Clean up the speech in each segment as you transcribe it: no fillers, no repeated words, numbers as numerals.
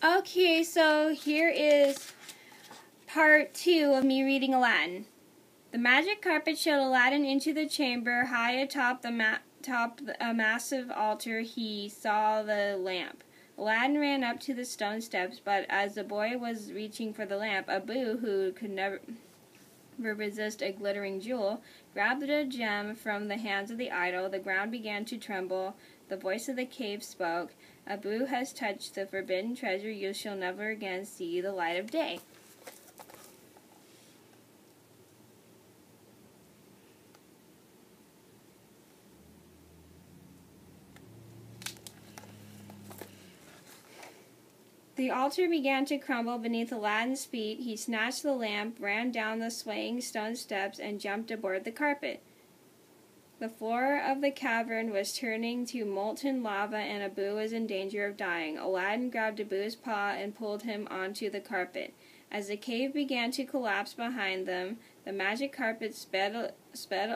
Okay, so here is part 2 of me reading Aladdin. The magic carpet showed Aladdin into the chamber. High atop a massive altar, he saw the lamp. Aladdin ran up to the stone steps, but as the boy was reaching for the lamp, Abu, who could never resist a glittering jewel, grabbed the gem from the hands of the idol. The ground began to tremble. The voice of the cave spoke. Abu has touched the forbidden treasure. You shall never again see the light of day. The altar began to crumble beneath Aladdin's feet. He snatched the lamp, ran down the swaying stone steps, and jumped aboard the carpet. The floor of the cavern was turning to molten lava, and Abu was in danger of dying. Aladdin grabbed Abu's paw and pulled him onto the carpet. As the cave began to collapse behind them, the magic carpet sped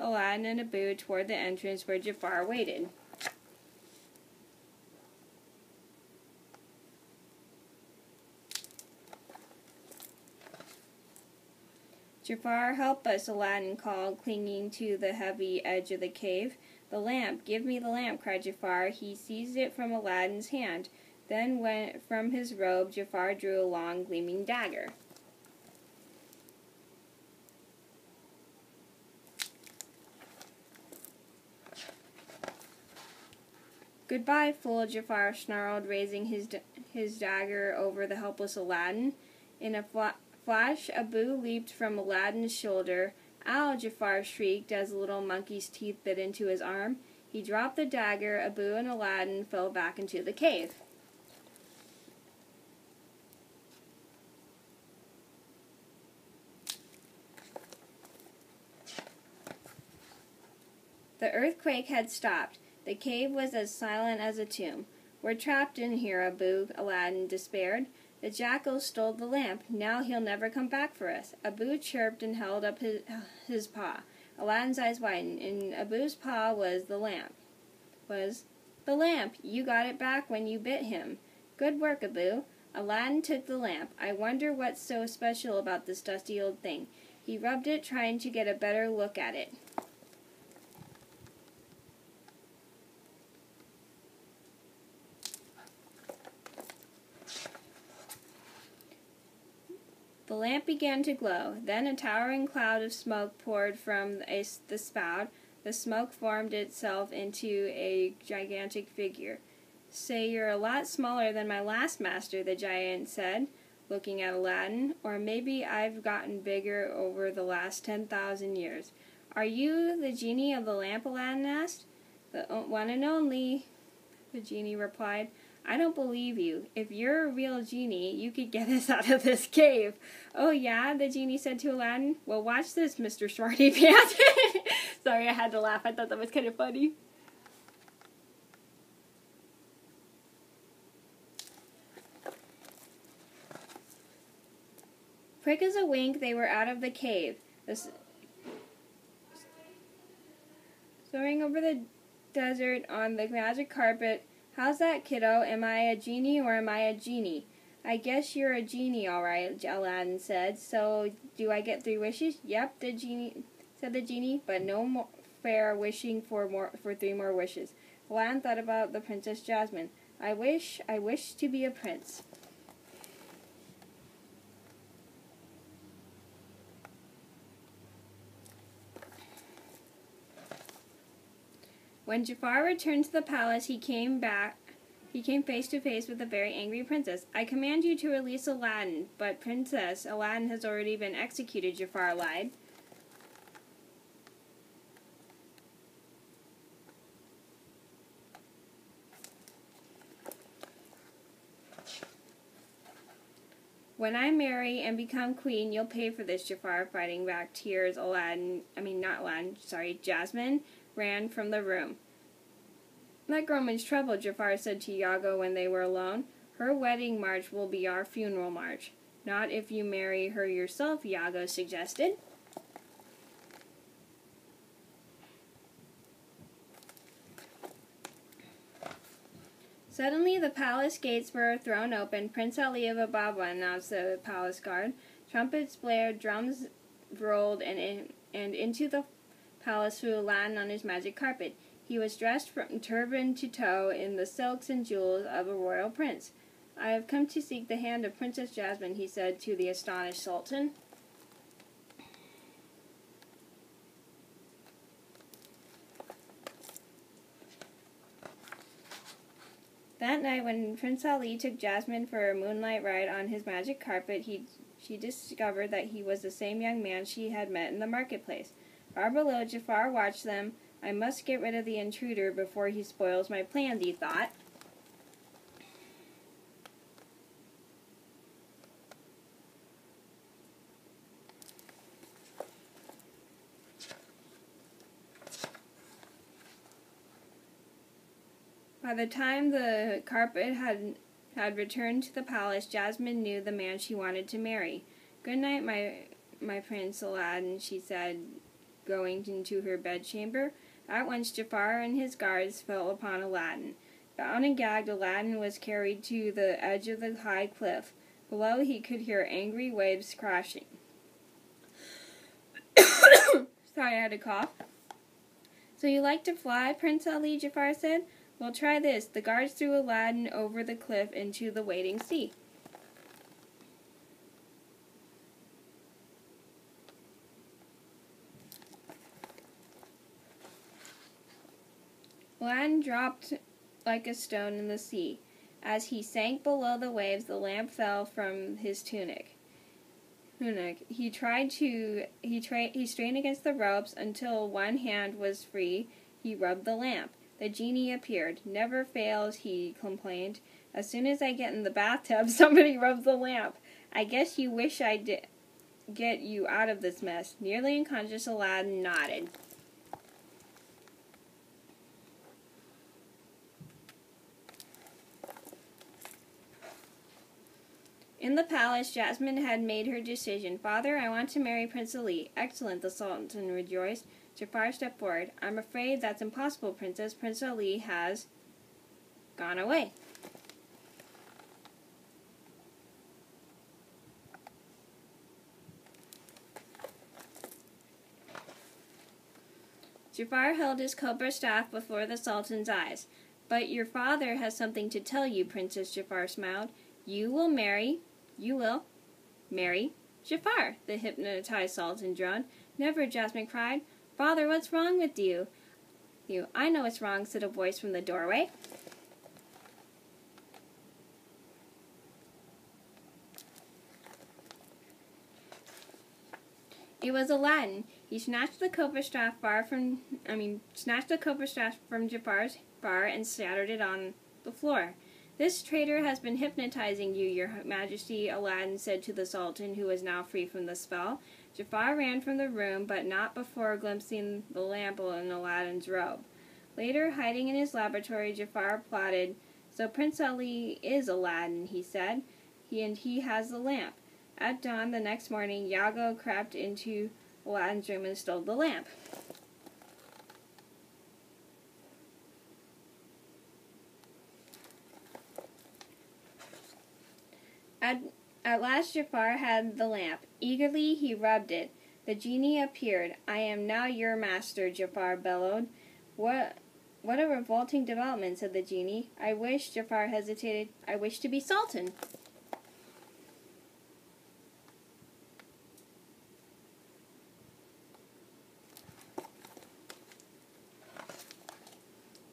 Aladdin and Abu toward the entrance where Jafar waited. Jafar, help us, Aladdin called, clinging to the heavy edge of the cave. The lamp, give me the lamp, cried Jafar. He seized it from Aladdin's hand. Then from his robe, Jafar drew a long, gleaming dagger. Goodbye, fool, Jafar snarled, raising his dagger over the helpless Aladdin. In a flash, Abu leaped from Aladdin's shoulder. Ow! Jafar shrieked as the little monkey's teeth bit into his arm. He dropped the dagger. Abu and Aladdin fell back into the cave. The earthquake had stopped. The cave was as silent as a tomb. We're trapped in here, Abu, Aladdin despaired. The jackal stole the lamp. Now he'll never come back for us. Abu chirped and held up his paw. Aladdin's eyes widened. In Abu's paw was the lamp. You got it back when you bit him. Good work, Abu. Aladdin took the lamp. I wonder what's so special about this dusty old thing. He rubbed it, trying to get a better look at it. The lamp began to glow. Then a towering cloud of smoke poured from the spout. The smoke formed itself into a gigantic figure. Say, you're a lot smaller than my last master, the giant said, looking at Aladdin. Or maybe I've gotten bigger over the last 10,000 years. Are you the genie of the lamp? Aladdin asked. The one and only, the genie replied. I don't believe you. If you're a real genie, you could get us out of this cave. Oh yeah, the genie said to Aladdin. Well, watch this, Mr. Smarty Pants. Sorry, I had to laugh. I thought that was kind of funny. Quick as a wink, they were out of the cave. Soaring over the desert on the magic carpet. How's that, kiddo? Am I a genie or am I a genie? I guess you're a genie, all right, Aladdin said. So, do I get 3 wishes? Yep, said the genie, but no fair wishing for 3 more wishes. Aladdin thought about the Princess Jasmine. I wish to be a prince. When Jafar returned to the palace, he came face to face with a very angry princess. I command you to release Aladdin. But princess, Aladdin has already been executed, Jafar lied. When I marry and become queen, you'll pay for this, Jafar, fighting back tears. Jasmine ran from the room. That girl means trouble, Jafar said to Iago when they were alone. Her wedding march will be our funeral march. Not if you marry her yourself, Iago suggested. Suddenly the palace gates were thrown open. Prince Ali of Ababa, announced the palace guard. Trumpets blared, drums rolled, and into the palace flew Aladdin on his magic carpet. He was dressed from turban to toe in the silks and jewels of a royal prince. "I have come to seek the hand of Princess Jasmine," he said to the astonished Sultan. That night, when Prince Ali took Jasmine for a moonlight ride on his magic carpet, she discovered that he was the same young man she had met in the marketplace. Far below, Jafar watched them. "I must get rid of the intruder before he spoils my plans," he thought. By the time the carpet had returned to the palace, Jasmine knew the man she wanted to marry. "Good night, my Prince Aladdin," she said, going into her bedchamber. At once Jafar and his guards fell upon Aladdin. Bound and gagged, Aladdin was carried to the edge of the high cliff. Below he could hear angry waves crashing. Sorry, I had a cough. "So you like to fly, Prince Ali?" Jafar said. "Well, try this." The guards threw Aladdin over the cliff into the waiting sea. Aladdin dropped like a stone in the sea. As he sank below the waves, the lamp fell from his tunic. He strained against the ropes until one hand was free. He rubbed the lamp. The genie appeared. "Never fails," he complained. "As soon as I get in the bathtub, somebody rubs the lamp. I guess you wish I'd get you out of this mess." Nearly unconscious, Aladdin nodded. In the palace, Jasmine had made her decision. "Father, I want to marry Prince Ali." "Excellent," the Sultan rejoiced. Jafar stepped forward. "I'm afraid that's impossible, Princess. Prince Ali has gone away." Jafar held his cobra staff before the Sultan's eyes. "But your father has something to tell you," Princess Jafar smiled. You will marry Jafar," the hypnotized Sultan droned. "Never," Jasmine cried. "Father, what's wrong with you?" "I know what's wrong," said a voice from the doorway. It was Aladdin. He snatched the cobra staff from Jafar's bar and scattered it on the floor. "This traitor has been hypnotizing you, Your Majesty," Aladdin said to the Sultan, who was now free from the spell. Jafar ran from the room, but not before glimpsing the lamp in Aladdin's robe. Later, hiding in his laboratory, Jafar plotted. "So Prince Ali is Aladdin," he said. He has the lamp." At dawn the next morning, Iago crept into Aladdin's room and stole the lamp. At last Jafar had the lamp. Eagerly he rubbed it. The genie appeared. "I am now your master," Jafar bellowed. What a revolting development," said the genie. Jafar hesitated. "I wish to be Sultan."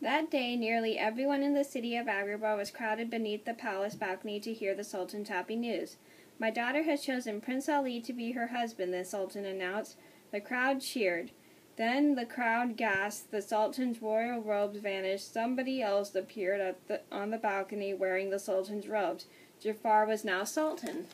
That day, nearly everyone in the city of Agrabah was crowded beneath the palace balcony to hear the Sultan's happy news. "My daughter has chosen Prince Ali to be her husband," the Sultan announced. The crowd cheered. Then the crowd gasped. The Sultan's royal robes vanished. Somebody else appeared on the balcony wearing the Sultan's robes. Jafar was now Sultan.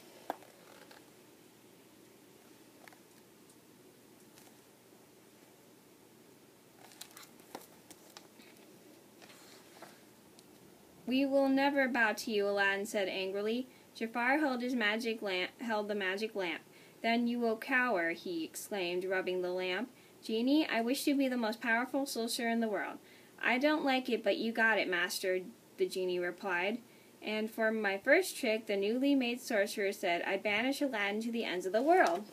"We will never bow to you," Aladdin said angrily. Jafar held the magic lamp. "Then you will cower," he exclaimed, rubbing the lamp. "Genie, I wish to be the most powerful sorcerer in the world." "I don't like it, but you got it, master." the genie replied. And for my first trick, the newly made sorcerer said, I banish Aladdin to the ends of the world.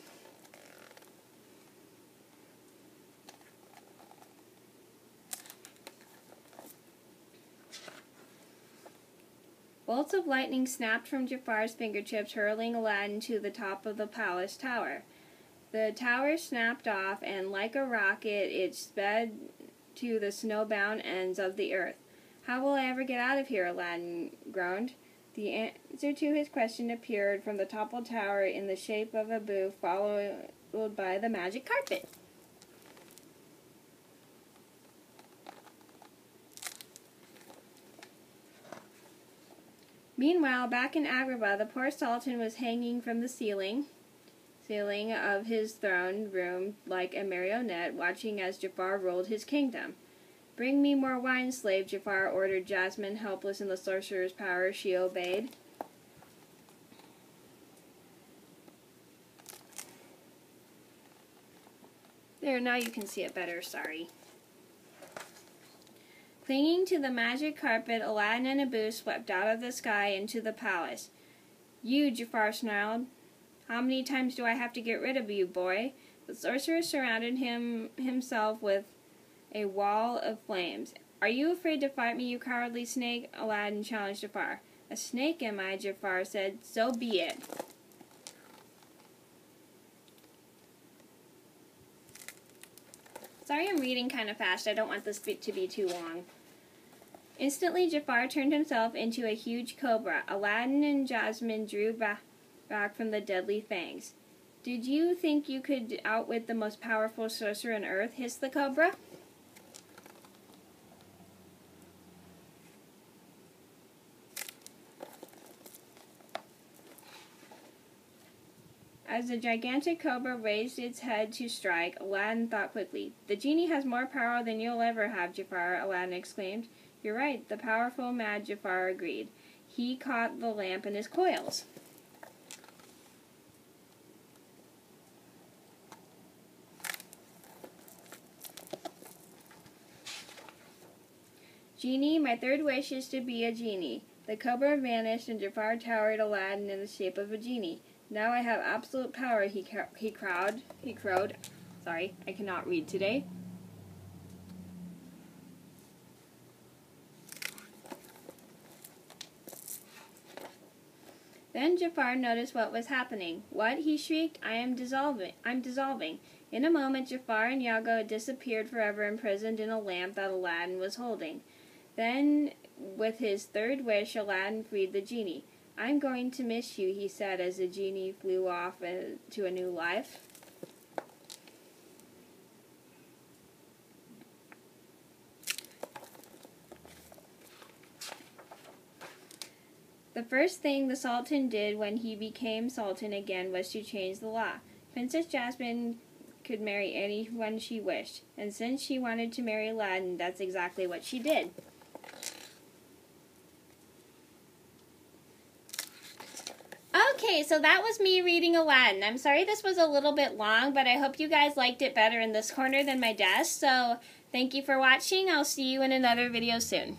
Bolts of lightning snapped from Jafar's fingertips, hurling Aladdin to the top of the palace tower. The tower snapped off, and like a rocket, it sped to the snowbound ends of the earth. How will I ever get out of here? Aladdin groaned. The answer to his question appeared from the toppled tower in the shape of a booth, followed by the magic carpet. Meanwhile, back in Agrabah, the poor Sultan was hanging from the ceiling of his throne room like a marionette, watching as Jafar ruled his kingdom. Bring me more wine, slave, Jafar ordered Jasmine, helpless in the sorcerer's power. She obeyed. There, now you can see it better, sorry. Clinging to the magic carpet, Aladdin and Abu swept out of the sky into the palace. You, Jafar snarled. How many times do I have to get rid of you, boy? The sorcerer surrounded himself with a wall of flames. Are you afraid to fight me, you cowardly snake? Aladdin challenged Jafar. A snake am I, Jafar said. So be it. Sorry I'm reading kind of fast. I don't want this bit to be too long. Instantly, Jafar turned himself into a huge cobra. Aladdin and Jasmine drew back from the deadly fangs. Did you think you could outwit the most powerful sorcerer on earth? Hissed the cobra. As the gigantic cobra raised its head to strike, Aladdin thought quickly. The genie has more power than you'll ever have, Jafar, Aladdin exclaimed. You're right, the powerful mad Jafar agreed. He caught the lamp in his coils. Genie, my third wish is to be a genie. The cobra vanished and Jafar towered Aladdin in the shape of a genie. Now I have absolute power, he crowed. Sorry, I cannot read today. Then Jafar noticed what was happening. What? He shrieked. I'm dissolving. In a moment, Jafar and Iago disappeared forever, imprisoned in a lamp that Aladdin was holding. Then, with his third wish, Aladdin freed the genie. I'm going to miss you, he said as the genie flew off to a new life. The first thing the Sultan did when he became Sultan again was to change the law. Princess Jasmine could marry anyone she wished, and since she wanted to marry Aladdin, that's exactly what she did. Okay, so that was me reading Aladdin. I'm sorry this was a little bit long, but I hope you guys liked it better in this corner than my desk. So, thank you for watching. I'll see you in another video soon.